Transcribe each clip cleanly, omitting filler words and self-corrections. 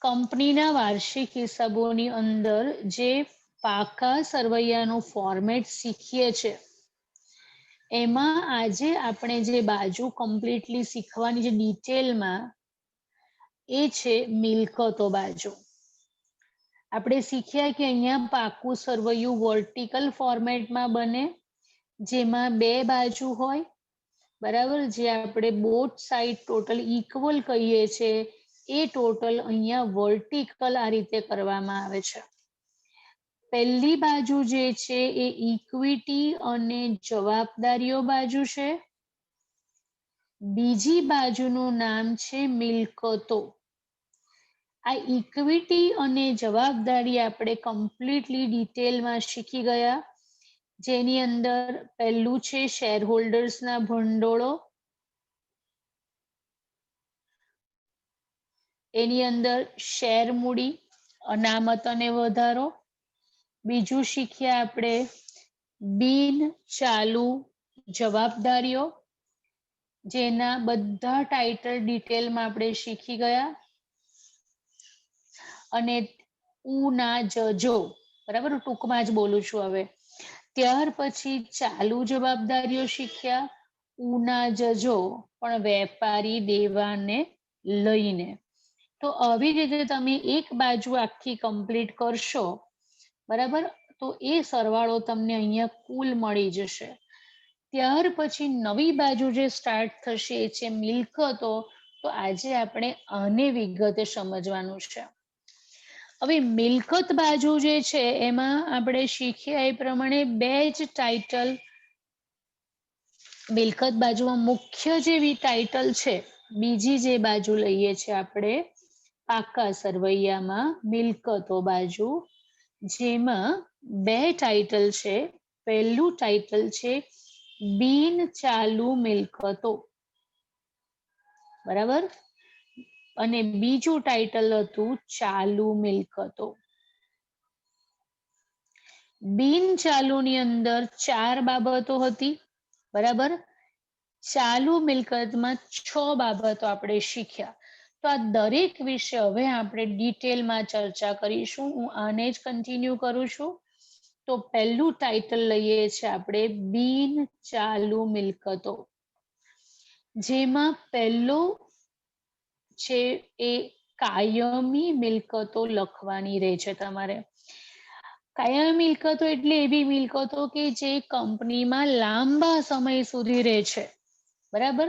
કંપનીના વાર્ષિક હિસાબોની અંદર જે પાકા સરવૈયાનું ફોર્મેટ શીખીએ છે એમાં આજે આપણે જે બાજુ કમ્પ્લીટલી શીખવાની જે ડિટેલમાં એ છે મિલકતો બાજુ. આપણે શીખ્યા કે અહીંયા પાકું સરવૈયું વર્ટિકલ ફોર્મેટમાં બને, જેમાં બે બાજુ હોય, બરાબર, જે આપણે બોથ સાઈડ ટોટલ ઇક્વલ કહીએ છીએ એ ટોટલ અહીંયા વર્ટિકલ આ રીતે કરવામાં આવે છે. પહેલી બાજુ જે છે એ ઇક્વિટી અને જવાબદારીઓ બાજુ છે. બીજી બાજુનું નામ છે મિલકતો. આ ઇક્વિટી અને જવાબદારી આપણે કમ્પ્લીટલી ડિટેલમાં શીખી ગયા, જેની અંદર પહેલું છે શેર હોલ્ડર્સના ભંડોળો, એની અંદર શેર મૂડી, અનામત અને વધારો. બીજું શીખ્યા આપણે બિન ચાલુ જવાબદારીઓ, જેના બધા ટાઇટલ ડિટેલમાં આપણે શીખી ગયા. અને ઉના જજો, બરાબર, ટૂંકમાં જ બોલું છું હવે. ત્યાર પછી ચાલુ જવાબદારીઓ શીખ્યા, ઉના જજો પણ વેપારી દેવાને લઈને. તો આવી રીતે તમે એક બાજુ આખી કમ્પ્લીટ કરશો, બરાબર, તો એ સરવાળો તમને અહીંયા કુલ મળી જશે. ત્યાર પછી નવી બાજુ જે સ્ટાર્ટ થશે એ છે મિલકતો. તો આજે આપણે આને વિગતે સમજવાનું છે. હવે મિલકત બાજુ જે છે એમાં આપણે શીખ્યા એ પ્રમાણે બે જ ટાઇટલ. મિલકત બાજુમાં મુખ્ય જેવી ટાઇટલ છે, બીજી જે બાજુ લઈએ છીએ આપણે પાકા સરવૈયામાં મિલકતો બાજુ, જેમાં બે ટાઇટલ છે. પહેલું ટાઇટલ છે બિન ચાલુ મિલકતો, બરાબર, અને બીજું ટાઇટલ હતું ચાલુ મિલકતો. બિન ચાલુની અંદર 4 બાબતો હતી, બરાબર. ચાલુ મિલકતમાં 6 બાબતો આપણે શીખ્યા. તો આ દરેક વિશે હવે આપણે ડિટેલમાં ચર્ચા કરીશું. હું આને જ કન્ટિન્યુ કરું છું. તો પહેલું ટાઇટલ લઈએ છીએ આપણે બિન ચાલુ મિલકતો, જેમાં પહેલો છે એ કાયમી મિલકતો લખવાની રહે છે તમારે. કાયમી મિલકતો એટલે એવી મિલકતો કે જે કંપનીમાં લાંબા સમય સુધી રહે છે, બરાબર.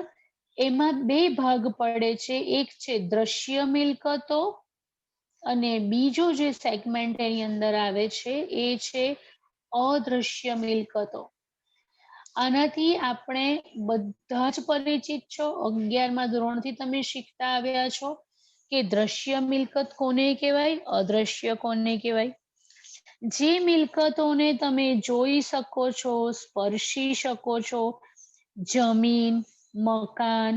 એમાં બે ભાગ પડે છે, એક છે દ્રશ્ય મિલકતો અને બીજો જે સેગમેન્ટ એની અંદર આવે છે એ છે અદ્રશ્ય મિલકતો. આનાથી આપણે બધા જ પરિચિત છો. 11મા ધોરણથી તમે શીખતા આવ્યા છો કે દ્રશ્ય મિલકત કોને કહેવાય, અદ્રશ્ય કોને કહેવાય. જે મિલકતોને તમે જોઈ શકો છો, સ્પર્શી શકો છો, જમીન, મકાન,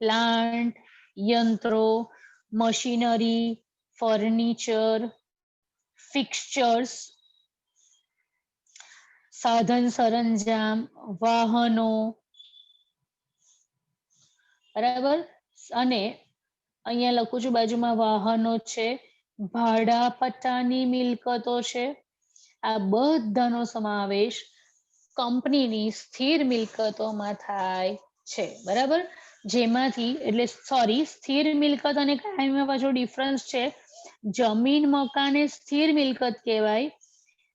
પ્લાન્ટ, યંત્રો, મશીનરી, ફર્નિચર, ફિક્સચર્સ, સાધન સરંજામ, વાહનો, બરાબર. અને અહીંયા લખું છું બાજુમાં વાહનો છે, ભાડા પટ્ટાની મિલકતો છે. આ બધાનો સમાવેશ કંપનીની સ્થિર મિલકતોમાં થાય છે, બરાબર. જેમાંથી એટલે સ્થિર મિલકત અને કાયમીમાં પાછો ડિફરન્સ છે. જમીન, મકાન એ સ્થિર મિલકત કહેવાય,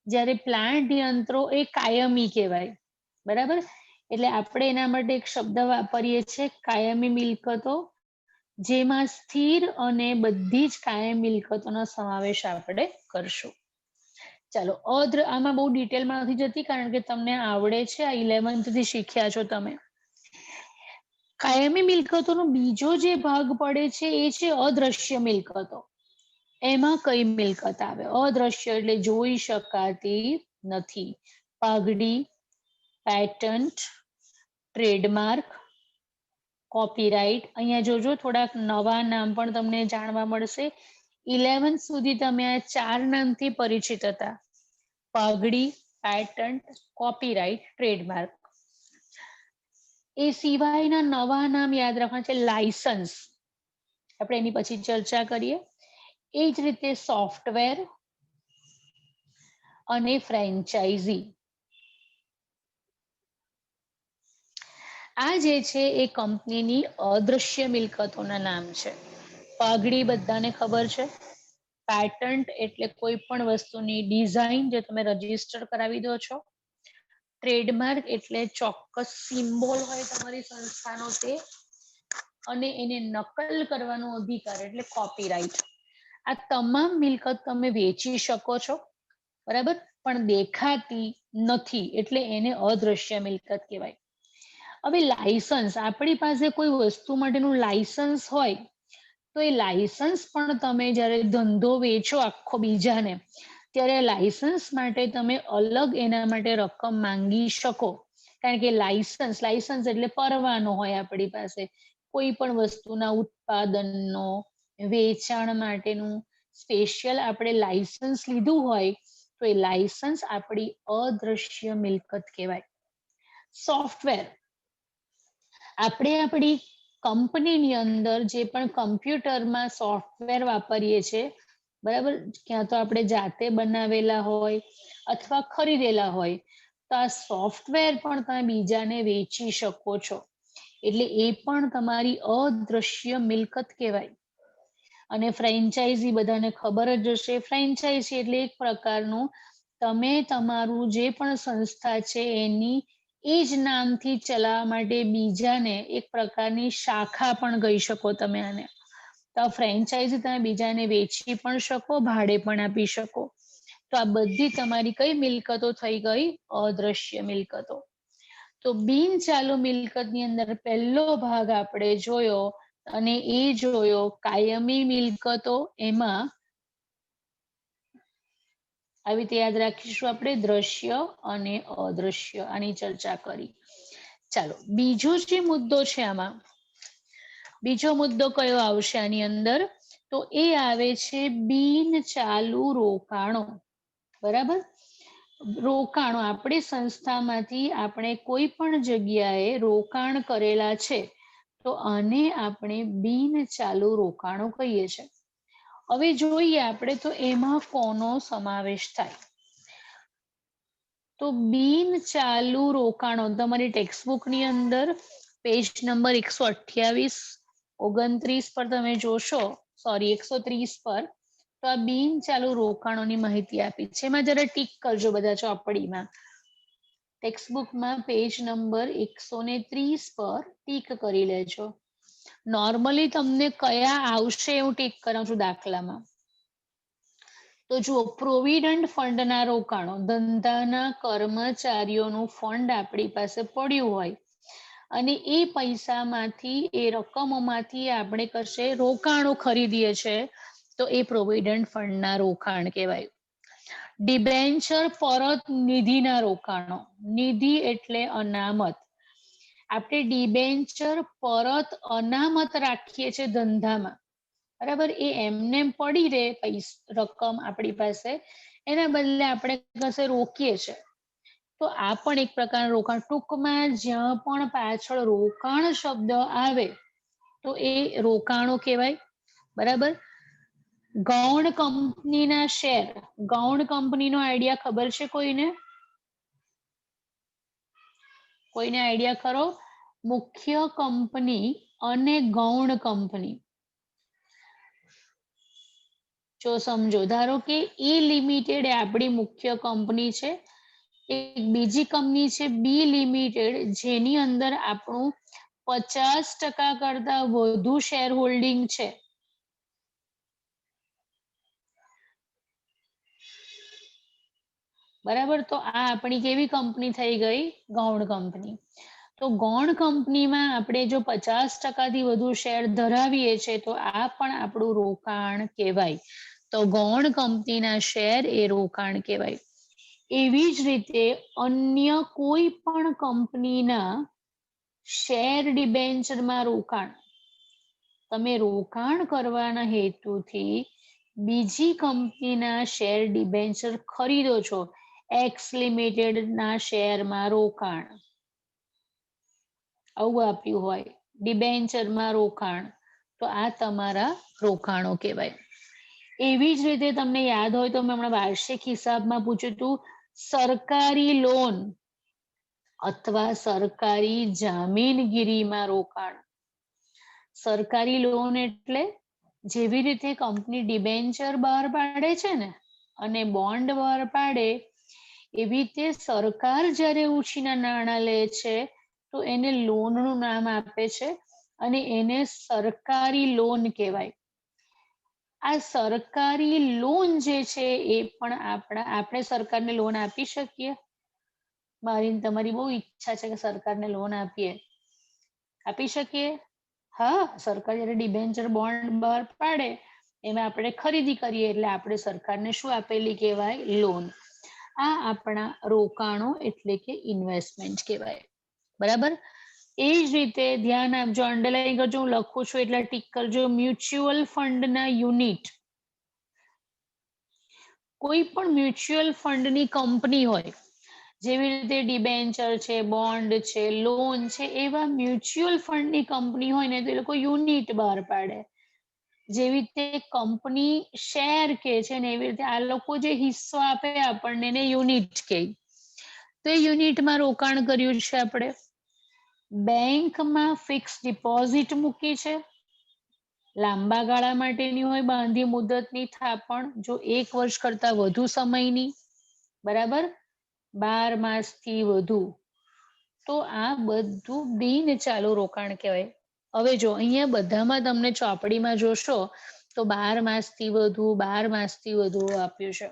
જ્યારે પ્લાન્ટ, યંત્રો એ કાયમી કહેવાય, બરાબર. એટલે આપણે એના માટે એક શબ્દ વાપરીએ છીએ કાયમી મિલકતો, જેમાં સ્થિર અને બધી જ કાયમી મિલકતોનો સમાવેશ આપણે કરશું. ચાલો, આમાં બહુ ડિટેલમાં નથી જતી કારણ કે તમને આવડે છે, આ 11th થી શીખ્યા છો તમે. કાયમી મિલકતોનો બીજો જે ભાગ પડે છે એ છે અદ્રશ્ય મિલકતો. એમાં કઈ મિલકત આવે? અદ્રશ્ય એટલે જોઈ શકાતી નથી. પાઘડી, પેટન્ટ, ટ્રેડમાર્ક, કોપીરાઇટ. અહીંયા જોજો થોડાક નવા નામ પણ તમને જાણવા મળશે. 11th સુધી તમે આ 4 નામથી પરિચિત હતા: પાઘડી, પેટન્ટ, કોપીરાઇટ, ટ્રેડમાર્ક. એ સિવાયના નવા નામ યાદ રાખવાના છે. લાયસન્સ, આપણે એની પછી ચર્ચા કરીએ. એ જ રીતે સોફ્ટવેર અને ફ્રેન્ચાઇઝી, આ જે છે એ કંપનીની અદ્રશ્ય મિલકતોના નામ છે. પાઘડી બધાને ખબર છે. પેટન્ટ એટલે કોઈ પણ વસ્તુની ડિઝાઇન જે તમે રજીસ્ટર કરાવી દો છો. ટ્રેડમાર્ક એટલે ચોક્કસ સિમ્બોલ હોય તમારી સંસ્થાનો તે, અને એને નકલ કરવાનો અધિકાર એટલે કોપીરાઇટ. આ તમામ મિલકત તમે વેચી શકો છો, બરાબર, પણ દેખાતી નથી એટલે એને અદ્રશ્ય મિલકત કહેવાય. હવે લાયસન્સ, આપણી પાસે કોઈ વસ્તુ માટેનું લાયસન્સ હોય તો એ લાયસન્સ પણ તમે જ્યારે ધંધો વેચો આખો બીજાને, ત્યારે લાયસન્સ માટે તમે અલગ એના માટે રકમ માંગી શકો. કારણ કે લાયસન્સ એટલે પરવાનો હોય આપણી પાસે કોઈ પણ વસ્તુના ઉત્પાદનનો, વેચાણ માટેનું સ્પેશિયલ આપણે લાયસન્સ લીધું હોય તો એ લાયસન્સ આપણી અદ્રશ્ય મિલકત કહેવાય. સોફ્ટવેર, આપણે આપણી કંપનીની અંદર જે પણ કમ્પ્યુટરમાં સોફ્ટવેર વાપરીએ છીએ, બરાબર, ક્યાં તો આપણે જાતે બનાવેલા હોય અથવા ખરીદેલા હોય, તો આ સોફ્ટવેર પણ તમે બીજાને વેચી શકો છો. એટલે એ પણ તમારી અદ્રશ્ય મિલકત કહેવાય. અને ફ્રેન્ચાઇઝી બધાને ખબર જ હશે. ફ્રેન્ચાઇઝી એટલે એક પ્રકારનું તમે તમારું જે પણ સંસ્થા છે એની એ જ નામથી ચલાવવા માટે બીજાને એક પ્રકારની શાખા પણ કહી શકો તમે આને. તો આ ફ્રેન્ચાઇઝી તમે બીજાને વેચી પણ શકો, ભાડે પણ આપી શકો. તો આ બધી તમારી કઈ મિલકતો થઈ ગઈ? અદ્રશ્ય મિલકતો. તો બિન ચાલુ મિલકતની અંદર પહેલો ભાગ આપણે જોયો અને એ જોયો કાયમી મિલકતો. એમાં આવી રીતે યાદ રાખીશું આપણે દ્રશ્ય અને અદ્રશ્ય, આની ચર્ચા કરી. ચાલો, બીજો જે મુદ્દો છે આમાં, બીજો મુદ્દો કયો આવશે આની અંદર? તો એ આવે છે બિન ચાલુ રોકાણો. બરાબર, રોકાણો આપણી સંસ્થામાંથી આપણે કોઈ પણ જગ્યાએ રોકાણ કરેલા છે તો આને આપણે બિન ચાલુ રોકાણો કહીએ છીએ. હવે જોઈએ આપણે તો એમાં કોનો સમાવેશ થાય. તો બિન ચાલુ રોકાણો તમારી ટેક્સ્ટબુકની અંદર પેજ નંબર 128, 29 પર તમે જોશો, સોરી 130 પર, તો આ બિન ચાલુ રોકાણોની માહિતી આપી છે. એમાં જરા ટીક કરજો બધા ચોપડીમાં. ટેક્સ્ટબુકમાં પેજ નંબર 130 પર ટીક કરી લેજો. નોર્મલી તમને કયા આવશે એવું ટીક કરાવું છું દાખલામાં. તો જુઓ, પ્રોવિડન્ટ ફંડના રોકાણો, ધંધાના કર્મચારીઓનું ફંડ આપણી પાસે પડ્યું હોય અને એ પૈસામાંથી, એ રકમોમાંથી આપણે કશે રોકાણો ખરીદીએ છે તો એ પ્રોવિડન્ટ ફંડના રોકાણ કહેવાય. ડિબેન્ચર પરત નિધિના રોકાણો, નિધિ એટલે અનામત. આપણે ડિબેન્ચર પરત અનામત રાખીએ છીએ ધંધામાં, બરાબર, એ એમને પડી રહે રકમ આપણી પાસે, એના બદલે આપણે કશે રોકીએ છીએ તો આ પણ એક પ્રકારનું રોકાણ. ટૂંકમાં જ્યાં પણ પાછળ રોકાણ શબ્દ આવે તો એ રોકાણો કહેવાય. બરાબર, ગૌણ કંપનીના શેર, ગૌણ કંપનીનો આઈડિયા ખબર છે કોઈને? કોઈને આઈડિયા ખરો? મુખ્ય કંપની અને ગૌણ કંપની. જો સમજો, ધારો કે એ લિમિટેડ એ આપણી મુખ્ય કંપની છે, એક બીજી કંપની છે બી લિમિટેડ, જેની અંદર આપણું 50% કરતા વધુ શેર હોલ્ડિંગ છે. બરાબર, તો આ આપણી કેવી કંપની થઈ ગઈ? ગૌણ કંપની. તો ગૌણ કંપનીમાં આપણે જો 50%થી વધુ શેર ધરાવીએ છીએ તો આ પણ આપણું રોકાણ કહેવાય. તો ગૌણ કંપનીના શેર એ રોકાણ કહેવાય. એવી જ રીતે અન્ય કોઈ પણ કંપનીના શેર ડિબેન્ચરમાં રોકાણ, તમે રોકાણ કરવાના હેતુથી બીજી કંપનીના શેર ડિબેન્ચર ખરીદો છો, એક્સ લિમિટેડના શેરમાં રોકાણ આવું આપ્યું હોય, ડિબેન્ચરમાં રોકાણ, તો આ તમારા રોકાણો કહેવાય. એવી જ રીતે તમને યાદ હોય તો મેં હમણાં વાર્ષિક હિસાબમાં પૂછ્યું હતું, સરકારી લોન અથવા સરકારી જામીનગીરીમાં રોકાણ. સરકારી લોન એટલે જેવી રીતે કંપની ડિબેન્ચર બહાર પાડે છે ને અને બોન્ડ બહાર પાડે, એવી રીતે સરકાર જ્યારે ઉછીના નાણાં લે છે તો એને લોનનું નામ આપે છે અને એને સરકારી લોન કહેવાય. આ સરકારી લોન જે છે એ પણ આપણે સરકારને લોન આપી શકીએ. મારી તમારી બહુ ઈચ્છા છે કે સરકારને લોન આપીએ. આપી શકીએ? હા, સરકાર જ્યારે ડિબેન્ચર બોન્ડ બહાર પાડે એમાં આપણે ખરીદી કરીએ એટલે આપણે સરકારને શું આપેલી કહેવાય? લોન. આ આપણા રોકાણો એટલે કે ઇન્વેસ્ટમેન્ટ કહેવાય. બરાબર? એ જ રીતે ધ્યાન આપજો, અંડરલાઈન કરજો, હું લખું છું એટલે ટીક કરજો. મ્યુચ્યુઅલ ફંડના યુનિટ. કોઈ પણ મ્યુચ્યુઅલ ફંડની કંપની હોય, જેવી રીતે ડિબેન્ચર છે, બોન્ડ છે, લોન છે, એવા મ્યુચ્યુઅલ ફંડની કંપની હોય ને તો એ લોકો યુનિટ બહાર પાડે. જેવી રીતે કંપની શેર કે છે ને એવી રીતે આ લોકો જે હિસ્સો આપે આપણને એને યુનિટ કહે. તો એ યુનિટમાં રોકાણ કર્યું છે આપણે. બેંકમાં ફિક્સ ડિપોઝિટ મૂકી છે, લાંબા ગાળા માટેની હોય, બાંધી મુદતની થાપણ, જો 1 વર્ષ કરતા વધુ સમયની, બરાબર, 12 માસથી વધુ, તો આ બધું બિન ચાલુ રોકાણ કહેવાય. હવે જો અહીંયા બધામાં તમને ચોપડીમાં જોશો તો 12 માસથી વધુ, 12 માસથી વધુ આપ્યું છે.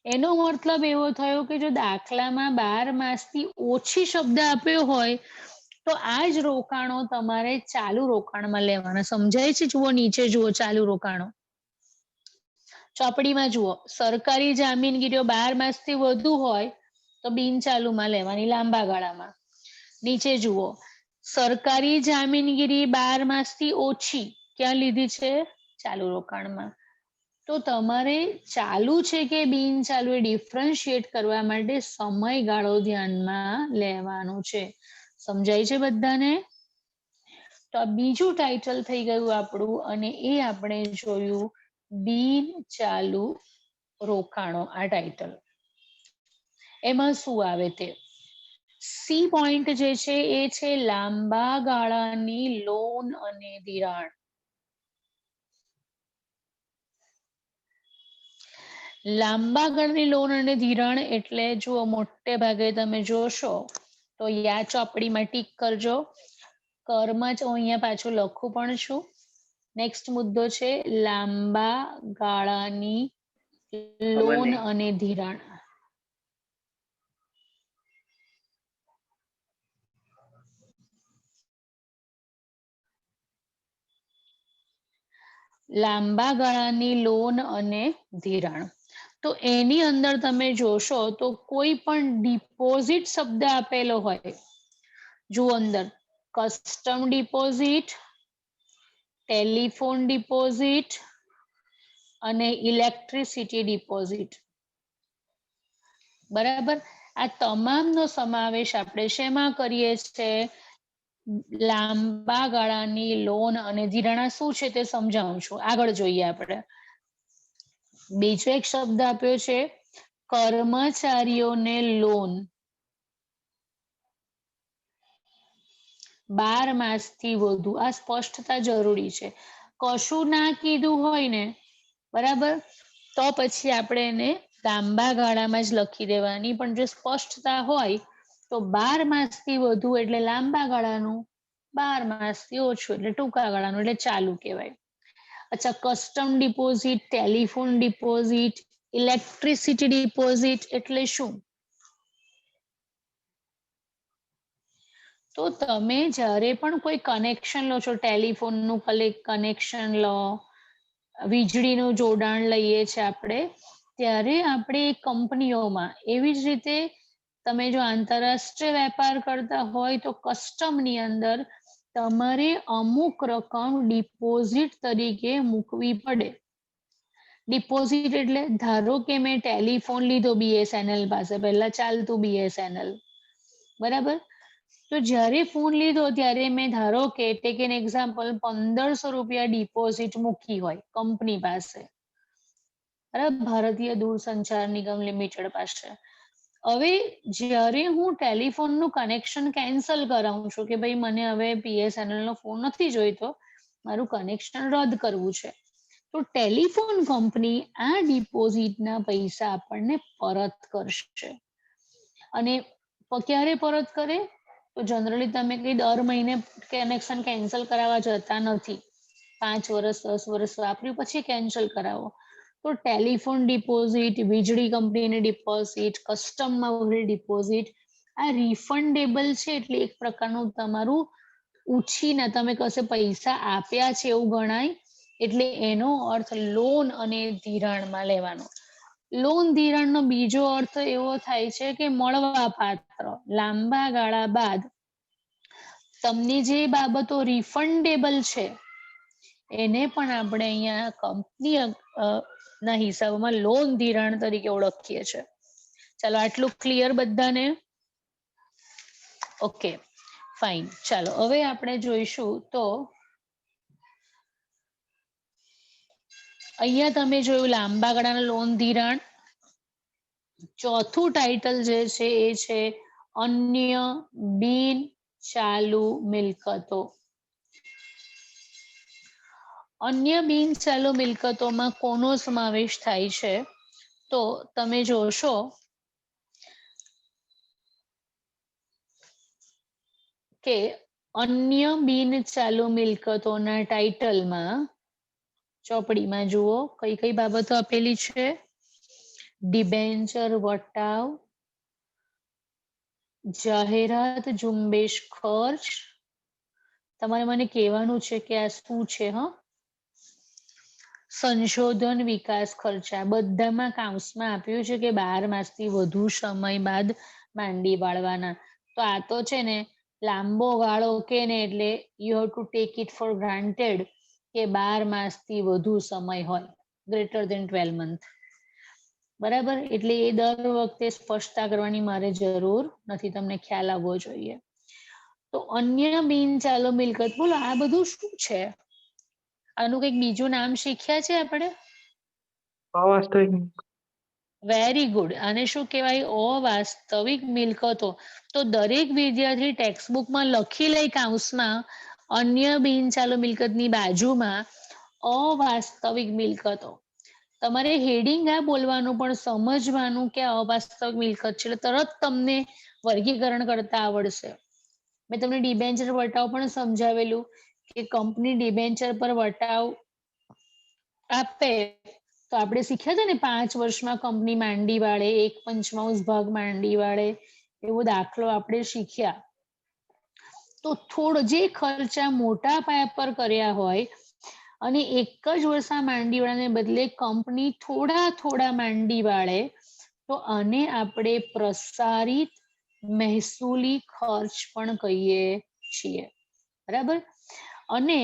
એનો મતલબ એવો થયો કે જો દાખલામાં 12 માસથી ઓછી શબ્દ આપ્યો હોય તો આ જ રોકાણો તમારે ચાલુ રોકાણમાં લેવાના. સમજાય છે? જુઓ નીચે જુઓ, ચાલુ રોકાણો ચોપડીમાં જુઓ. સરકારી જામીનગીરીઓ 12 માસથી વધુ હોય તો બિન ચાલુમાં લેવાની, લાંબા ગાળામાં. નીચે જુઓ, સરકારી જામીનગીરી 12 માસથી ઓછી ક્યાં લીધી છે? ચાલુ રોકાણમાં. તો તમારે ચાલુ છે કે બિન ચાલુ એ ડિફરન્શિએટ કરવા માટે સમયગાળો ધ્યાનમાં લેવાનો છે. સમજાય છે બધાને? તો આ બીજું ટાઇટલ થઈ ગયું આપણું અને એ આપણે જોયું બિન ચાલુ રોકાણો. આ ટાઇટલ એમાં શું આવે તે સી પોઈન્ટ જે છે એ છે લાંબા ગાળાની લોન અને ધિરાણ. લાંબા ગાળાની લોન અને ધિરાણ એટલે જુઓ, મોટે ભાગે તમે જોશો તો યા ચોપડીમાં ટીક કરજો. કરમાં જ હું અહીંયા પાછું લખું પણ છું. નેક્સ્ટ મુદ્દો છે લાંબા ગાળાની લોન અને ધિરાણ. લાંબા ગાળાની લોન અને ધિરાણ. તો એની અંદર તમે જોશો તો કોઈ પણ ડિપોઝિટ શબ્દ આપેલો હોય, જુઓ અંદર કસ્ટમ ડિપોઝિટ, ટેલિફોન ડિપોઝિટ અને ઇલેક્ટ્રિસિટી ડિપોઝિટ. બરાબર? આ તમામનો સમાવેશ આપણે શેમાં કરીએ છીએ? લાંબા ગાળાની લોન અને ધિરાણ. શું છે તે સમજાવું છું, આગળ જોઈએ આપણે. બીજો એક શબ્દ આપ્યો છે કર્મચારીઓને લોન. 12 માસથી વધુ. આ સ્પષ્ટતા જરૂરી છે. કશું ના કીધું હોય ને, બરાબર, તો પછી આપણે એને લાંબા ગાળામાં જ લખી દેવાની. પણ જો સ્પષ્ટતા હોય તો 12 માસથી વધુ એટલે લાંબા ગાળાનું, 12 માસથી ઓછું એટલે ટૂંકા ગાળાનું, એટલે ચાલુ કહેવાય. અચ્છા, custom deposit, telephone deposit, electricity deposit એટલે શું? તો તમે જ્યારે પણ કોઈ કનેક્શન લો છો, ટેલિફોનનું કનેક્શન લો, વીજળીનું જોડાણ લઈએ છીએ આપણે, ત્યારે આપણે કંપનીઓમાં એવી જ રીતે તમે જો આંતરરાષ્ટ્રીય વેપાર કરતા હોય તો કસ્ટમની અંદર તમારે અમુક રકમ ડિપોઝિટ તરીકે મૂકવી પડે. ડિપોઝિટ એટલે ધારો કે મેં ટેલિફોન લીધો BSNL પાસે, પહેલા ચાલતું BSNL, બરાબર, તો જ્યારે ફોન લીધો ત્યારે મેં ધારો કે ટેક એન એક્ઝામ્પલ 1500 રૂપિયા ડિપોઝિટ મૂકી હોય કંપની પાસે, બરાબર, ભારતીય દૂરસંચાર નિગમ લિમિટેડ પાસે. હવે જ્યારે હું ટેલિફોનનું કનેક્શન કેન્સલ કરાવું છું કે ભાઈ મને હવે BSNL નો ફોન નથી જોઈતો, મારું કનેક્શન રદ કરવું છે, તો ટેલિફોન કંપની આ ડિપોઝિટના પૈસા આપણને પરત કરશે. અને ક્યારે પરત કરે? તો જનરલી તમે કઈ દર મહિને કનેક્શન કેન્સલ કરાવવા જતા નથી. 5 વર્ષ 10 વર્ષ વાપર્યું પછી કેન્સલ કરાવો. તો ટેલિફોન ડિપોઝિટ, વીજળી કંપનીની ડિપોઝિટ, કસ્ટમમાં ભરેલી ડિપોઝિટ આ રિફંડેબલ છે, એટલે એક પ્રકારનું તમારું ઉછીના તમે કશે પૈસા આપ્યા છે એવું ગણાય. એટલે એનો અર્થ લોન અને ધિરાણમાં લેવાનો. લોન ધિરાણનો બીજો અર્થ એવો થાય છે કે મળવા પાત્ર, લાંબા ગાળા બાદ તમને જે બાબતો રિફંડેબલ છે એને પણ આપણે અહીંયા કંપની ના હિસાબમાં લોન ધિરાણ તરીકે ઓળખીએ છીએ. ચાલો આટલું ક્લિયર બધાને? Okay fine. ચાલો હવે આપણે જોઈશું તો અહીંયા તમે જોયું લાંબા ગાળાના લોન ધિરાણ. ચોથું ટાઇટલ જે છે એ છે અન્ય બિન ચાલુ મિલકતો. અન્ય બિન ચાલુ મિલકતોમાં કોનો સમાવેશ થાય છે? તો તમે જોશો કે અન્ય બિન ચાલુ મિલકતોના ટાઇટલમાં ચોપડીમાં જુઓ કઈ કઈ બાબતો આપેલી છે. ડિબેન્ચર વટાવ, જાહેરાત ઝુંબેશ ખર્ચ. તમારે મને કહેવાનું છે કે આ શું છે. સંશોધન વિકાસ ખર્ચા બધામાં કાઉન્સમાં આપ્યું છે કે 12 માસથી વધુ સમય બાદ માંડી વાળવાના. તો આ તો છે ને લાંબો ગાળો કે ને એટલે you have to take it four granted કે 12 માસથી વધુ સમય હોય, ગ્રેટર દેન 12 મંથ. બરાબર, એટલે એ દર વખતે સ્પષ્ટતા કરવાની મારે જરૂર નથી, તમને ખ્યાલ આવવો જોઈએ. તો અન્ય બિન ચાલુ મિલકત, બોલો આ બધું શું છે? આનું કંઈક બીજું નામ શીખ્યા છે આપણે? અવાસ્તવિક. Very good. આને શું કહેવાય? અવાસ્તવિક મિલકતો. તો દરેક વિદ્યાર્થી ટેક્સ્ટ બુકમાં લખી લે કાઉન્સમાં અન્ય બિન ચાલુ મિલકતની બાજુમાં અવાસ્તવિક મિલકતો. તમારે હેડિંગ આ બોલવાનું પણ સમજવાનું કે અવાસ્તવિક મિલકત છે, એટલે તરત તમને વર્ગીકરણ કરતા આવડશે. મેં તમને ડિબેન્ચર વટાવ પણ સમજાવેલું કે કંપની ડિબેન્ચર પર વટાવ આપે તો આપણે શીખ્યા હતા ને 5 વર્ષમાં કંપની માંડી વાળે, 1/5 ભાગ માંડી વાળે, એવો દાખલો આપણે શીખ્યા. તો જે ખર્ચા મોટા પાયા પર કર્યા હોય અને એક જ વર્ષમાં માંડી વાળાને બદલે કંપની થોડા માંડી વાળે, તો આને આપણે પ્રસારિત મહેસૂલી ખર્ચ પણ કહીએ છીએ. બરાબર. અને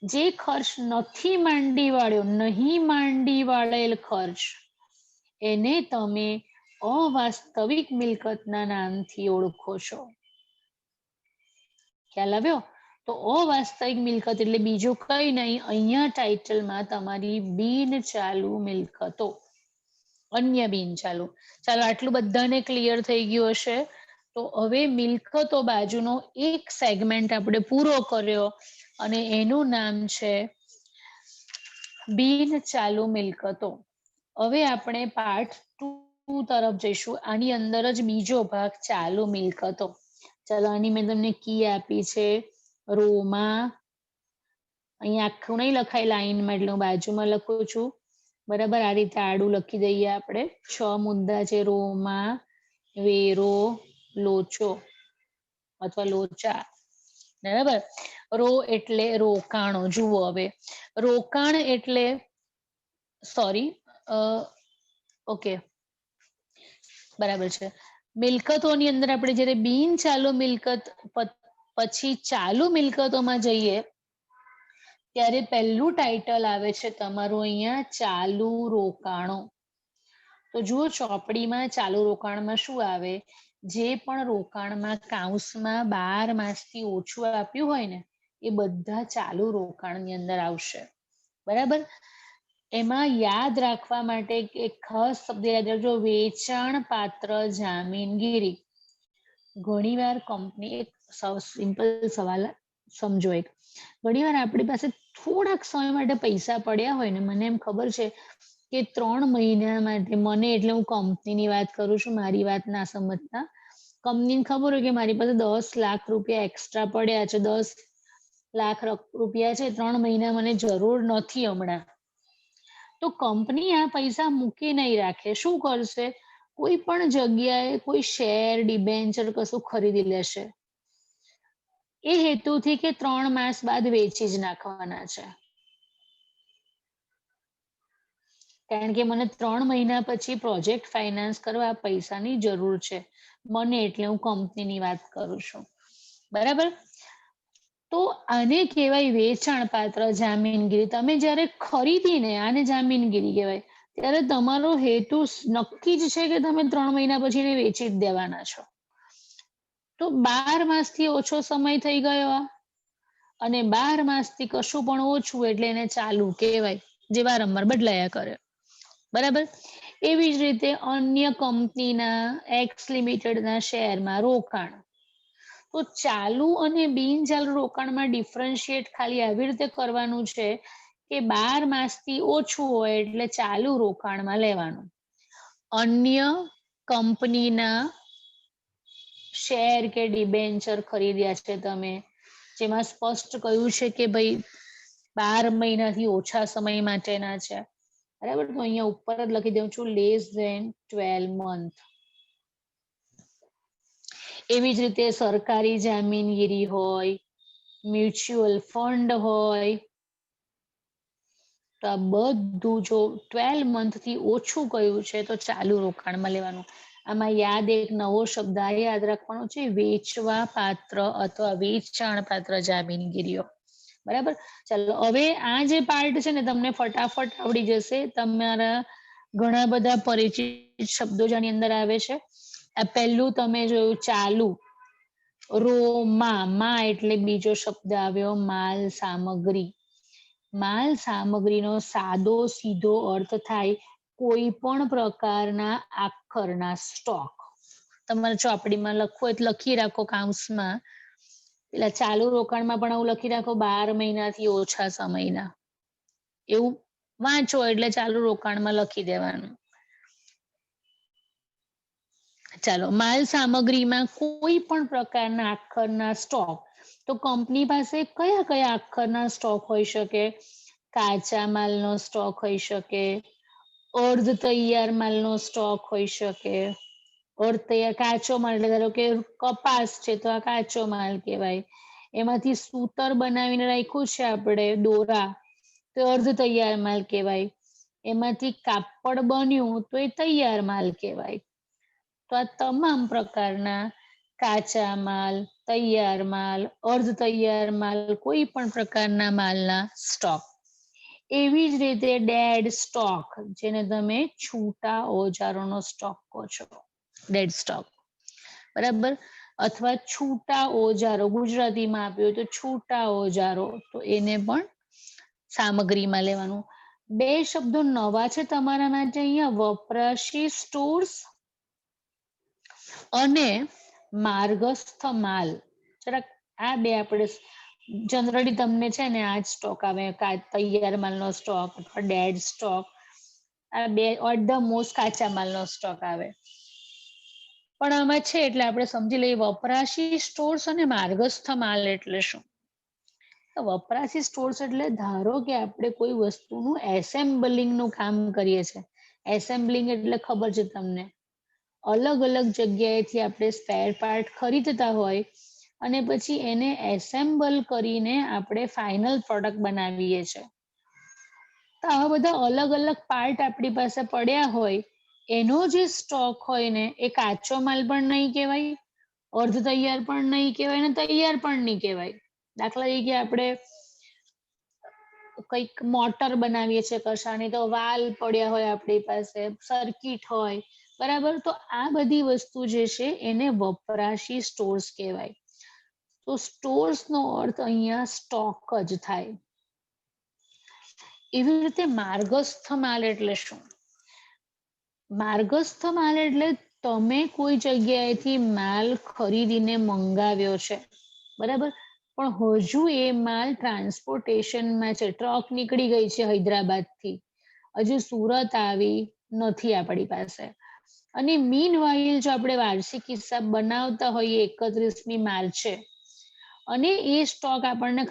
જે ખર્ચ નહીં માંડી વાળેલ ખર્ચ, એને તમે અવાસ્તવિક મિલકતના નામથી ઓળખો છો. ખ્યાલ આવ્યો? તો અવાસ્તવિક મિલકત એટલે બીજું કઈ નહીં, અહીંયા ટાઇટલમાં તમારી બિન ચાલુ મિલકતો, અન્ય બિન ચાલુ. ચાલો આટલું બધાને ક્લિયર થઈ ગયું હશે. તો હવે મિલકતો બાજુનો એક સેગમેન્ટ આપણે પૂરો કર્યો અને એનું નામ છે બિન ચાલુ મિલકતો. હવે આપણે પાર્ટ 2 તરફ જઈશું. આની અંદર જ બીજો ભાગ ચાલુ મિલકતો. ચાલો આની મેં તમને કી આપી છે રોમાં. અહીંયા આખું નહીં લખાય લાઈનમાં, એટલે હું બાજુમાં લખું છું. બરાબર, આ રીતે આડું લખી દઈએ આપણે. 6 મુદ્દા છે રોમાં, વેરો, લોચો અથવા લોચા. બરાબર. રો એટલે રોકાણો. જુઓ હવે રોકાણ એટલે ઓકે બરાબર છે. મિલકતોની અંદર આપણે જ્યારે બિન ચાલુ મિલકત પછી ચાલુ મિલકતોમાં જઈએ ત્યારે પહેલું ટાઇટલ આવે છે તમારું અહીંયા ચાલુ રોકાણો. તો જુઓ ચોપડીમાં ચાલુ રોકાણમાં શું આવે? જે પણ રોકાણમાં કાઉન્સમાં 12 માસથી ઓછું આપ્યું હોય ને એ બધા ચાલુ રોકાણની અંદર આવશે. બરાબર. એમાં યાદ રાખવા માટે એક ખાસ શબ્દ યાદ રાખજો, વેચાણ પાત્ર જામીનગીરી. ઘણીવાર કંપની એક સિમ્પલ સવાલ સમજો, એક ઘણીવાર આપણી પાસે થોડાક સમય માટે પૈસા પડ્યા હોય ને, મને એમ ખબર છે કે 3 મહિના માટે મને, એટલે હું કંપનીની વાત કરું છું, મારી વાત ના સમજતા. કંપનીને ખબર હોય કે મારી પાસે 10 લાખ રૂપિયા એક્સ્ટ્રા પડ્યા છે, 10 લાખ રૂપિયા છે, 3 મહિના મને જરૂર નથી હમણાં. તો કંપની આ પૈસા મૂકી નહીં રાખે. શું કરશે? કોઈ પણ જગ્યાએ કોઈ શેર, ડિબેન્ચર કશું ખરીદી લેશે. એ હેતુથી કે 3 માસ બાદ વેચી જ નાખવાના છે. કારણ કે મને 3 મહિના પછી પ્રોજેક્ટ ફાઇનાન્સ કરવા પૈસાની જરૂર છે. મને, એટલે હું કંપનીની વાત કરું છું. બરાબર? તો આને કહેવાય વેચાણ પાત્ર જામીનગીરી. તમે જ્યારે ખરીદીને, આને જામીનગીરી કહેવાય, ત્યારે તમારો હેતુ નક્કી જ છે કે તમે 3 મહિના પછી એને વેચી જ દેવાના છો. તો 12 માસથી ઓછો સમય થઈ ગયો અને 12 માસથી કશું પણ ઓછું, એટલે એને ચાલુ કહેવાય, જે વારંવાર બદલાયા કરે. બરાબર? એવી જ રીતે અન્ય કંપનીના એક્સ લિમિટેડના શેરમાં રોકાણ. તો ચાલુ અને બિનચાલુ રોકાણમાં ડિફરન્શિએટ ખાલી આવી રીતે કરવાનું છે કે 12 માસથી ઓછું હોય એટલે ચાલુ રોકાણમાં લેવાનું. અન્ય કંપનીના શેર કે ડિબેન્ચર ખરીદ્યા છે તમે, જેમાં સ્પષ્ટ કહ્યું છે કે ભાઈ 12 મહિનાથી ઓછા સમય માટેના છે. બરાબર? તો અહીંયા ઉપર જ લખી દઉં છું, લેસ ધેન 12 મંથ. એવી જ રીતે સરકારી જામીનગીરી હોય, મ્યુચ્યુઅલ ફંડ હોય, તો આ બધું જો 12 મંથથી ઓછું કયું છે તો ચાલુ રોકાણમાં લેવાનું. આમાં યાદ એક નવો શબ્દ આ યાદ રાખવાનો છે, વેચવા પાત્ર અથવા વેચાણ પાત્ર જામીનગીરીઓ. બરાબર? ચાલો, હવે આ જે પાર્ટ છે ને તમને ફટાફટ આવડી જશે. તમારા ઘણા બધા પરિચિત શબ્દો જેની અંદર આવે છે. આ પહેલું તમે જોયું ચાલુ, માં એટલે બીજો શબ્દ આવ્યો માલ સામગ્રી. માલ સામગ્રીનો સાદો સીધો અર્થ થાય કોઈ પણ પ્રકારના આખરના સ્ટોક. તમારે ચોપડીમાં લખવું એટલે લખી રાખો કાઉન્સમાં. એટલે ચાલુ રોકાણમાં પણ આવું લખી રાખો, 12 મહિનાથી ઓછા સમયના. એવું વાંચો એટલે ચાલુ રોકાણમાં લખી દેવાનું. ચાલો, માલ સામગ્રીમાં કોઈ પણ પ્રકારના આખરના સ્ટોક. તો કંપની પાસે કયા કયા આખરના સ્ટોક હોઈ શકે? કાચા માલનો સ્ટોક હોઈ શકે, અર્ધ તૈયાર માલનો સ્ટોક હોઈ શકે. અર્ધ તૈયાર કાચો માલ એટલે ધારો કે કપાસ છે તો આ કાચો માલ કહેવાય. એમાંથી સૂતર બનાવીને રાખ્યું છે આપણે, દોરા, તો અર્ધ તૈયાર માલ કહેવાય. એમાંથી કાપડ બન્યું તો એ તૈયાર માલ કહેવાય. તો આ તમામ પ્રકારના કાચા માલ, તૈયાર માલ, અર્ધ તૈયાર માલ, કોઈ પણ પ્રકારના માલના સ્ટોક. એવી જ રીતે ડેડ સ્ટોક, જેને તમે છૂટા ઓજારોનો સ્ટોક કહો છો, ડેડ સ્ટોક. બરાબર? અથવા છૂટા ઓજારો, ગુજરાતીમાં આપ્યું તો છૂટા ઓજારો, તો એને પણ સામગ્રીમાં લેવાનું. 2 શબ્દો નવા છે તમારા માટે અહીંયા, વપરાશી સ્ટોર્સ અને માર્ગસ્થ માલ. જરાક આ 2 આપણે જનરલી તમને છે ને આ જ સ્ટોક આવે, તૈયાર માલનો સ્ટોક અથવા ડેડ સ્ટોક. આ 2 એટ ધ મોસ્ટ કાચા માલનો સ્ટોક આવે. પણ આમાં છે એટલે આપણે સમજી લઈએ, વપરાશી સ્ટોર્સ અને માર્ગસ્થ માલ એટલે શું? તો વપરાશી સ્ટોર્સ એટલે ધારો કે આપણે કોઈ વસ્તુનું એસેમ્બલિંગનું કામ કરીએ છીએ. એસેમ્બલિંગ એટલે ખબર છે તમને, અલગ અલગ જગ્યાએથી આપણે સ્પેર પાર્ટ ખરીદતા હોય અને પછી એને એસેમ્બલ કરીને આપણે ફાઇનલ પ્રોડક્ટ બનાવીએ છીએ. તો આવા બધા અલગ અલગ પાર્ટ આપણી પાસે પડ્યા હોય, એનો જે સ્ટોક હોય ને, એ કાચો માલ પણ નહીં કહેવાય, અર્ધ તૈયાર પણ નહીં કહેવાય ને તૈયાર પણ નહીં કહેવાય. દાખલા તરીકે આપણે કંઈક મોટર બનાવીએ છીએ કશાની, તો વાલ પડ્યા હોય આપણી પાસે, સર્કિટ હોય, બરાબર? તો આ બધી વસ્તુ જે છે એને વપરાશી સ્ટોર્સ કહેવાય. તો સ્ટોર્સ નો અર્થ અહીંયા સ્ટોક જ થાય. એવી રીતે માર્ગસ્થ માલ એટલે શું? માર્ગસ્થ માલ એટલે તમે કોઈ જગ્યાએથી માલ ખરીદીને મંગાવ્યો છે, બરાબર, પણ હજુ એ માલ ટ્રાન્સપોર્ટેશનમાં છે, ટ્રક નીકળી ગઈ છે હૈદરાબાદથી, હજુ સુરત આવી નથી આપણી પાસે. અને મીન વાઇલ જો આપણે વાર્ષિક હિસાબ બનાવતા હોઈએ 31મી માર્ચે અને એ સ્ટોક આપણને